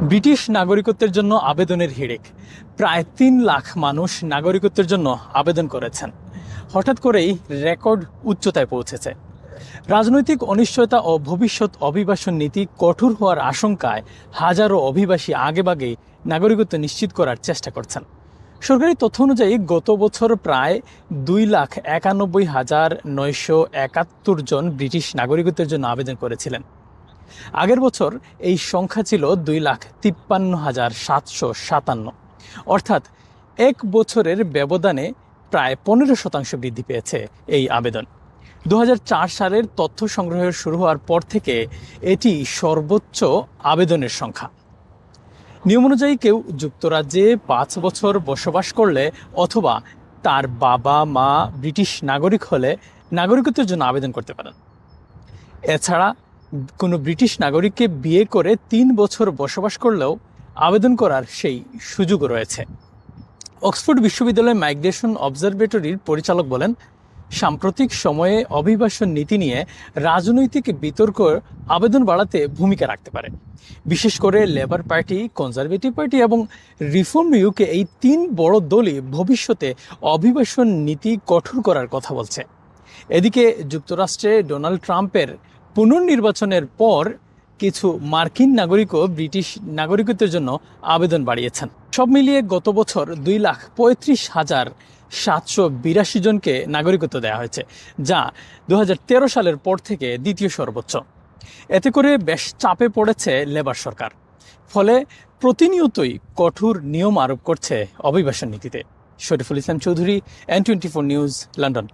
British নাগরিকত্বের জন্য আবেদনের হিড়িক। প্রায় ৩ লাখ মানুষ নাগরিকত্বের জন্য আবেদন করেছেন। হঠাৎ করেই রেকর্ড উচ্চতায় পৌঁছেছে। রাজনৈতিক অনিশ্চয়তা ও ভবিষ্যৎ অভিবাসন নীতি কঠোর হওয়ার আশঙ্কায় হাজারো অভিবাসী আগেভাগেই নাগরিকত্ব নিশ্চিত করার চেষ্টা করছেন। সরকারি তথ্য অনুযায়ী গত বছর প্রায় ২,৯১,৯৭১ জন ব্রিটিশ নাগরিকত্বের জন্য আবেদন করেছিলেন। আগের বছর এই সংখ্যা ছিল ২,৫৩,৭৫৭, অর্থাৎ এক বছরের ব্যবধানে প্রায় ১৫% বৃদ্ধি পেয়েছে এই আবেদন। ২০০৪ সালের তথ্য সংগ্রহের শুরু হওয়ার পর থেকে এটি সর্বোচ্চ আবেদনের সংখ্যা। নিয়ম অনুযায়ী কেউ যুক্তরাজ্যে ৫ বছর বসবাস করলে অথবা তার বাবা মা ব্রিটিশ নাগরিক হলে নাগরিকত্বের জন্য আবেদন করতে পারেন। এছাড়া কোনো ব্রিটিশ নাগরিককে বিয়ে করে ৩ বছর বসবাস করলেও আবেদন করার সেই সুযোগও রয়েছে। অক্সফোর্ড বিশ্ববিদ্যালয়ের মাইগ্রেশন অবজারভেটরির পরিচালক বলেন, সাম্প্রতিক সময়ে অভিবাসন নীতি নিয়ে রাজনৈতিক বিতর্ক আবেদন বাড়াতে ভূমিকা রাখতে পারে। বিশেষ করে লেবার পার্টি, কনজারভেটিভ পার্টি এবং রিফর্ম ইউকে, এই ৩ বড় দলই ভবিষ্যতে অভিবাসন নীতি কঠোর করার কথা বলছে। এদিকে যুক্তরাষ্ট্রে ডোনাল্ড ট্রাম্পের পুনর্নির্বাচনের পর কিছু মার্কিন নাগরিকও ব্রিটিশ নাগরিকত্বের জন্য আবেদন বাড়িয়েছেন। সব মিলিয়ে গত বছর ২,৩৫,৭৮২ জনকে নাগরিকত্ব দেওয়া হয়েছে, যা ২০১৩ সালের পর থেকে দ্বিতীয় সর্বোচ্চ। এতে করে বেশ চাপে পড়েছে লেবার সরকার। ফলে প্রতিনিয়তই কঠোর নিয়ম আরোপ করছে অভিবাসন নীতিতে। Shariful Islam Chowdhury, N24 news, London.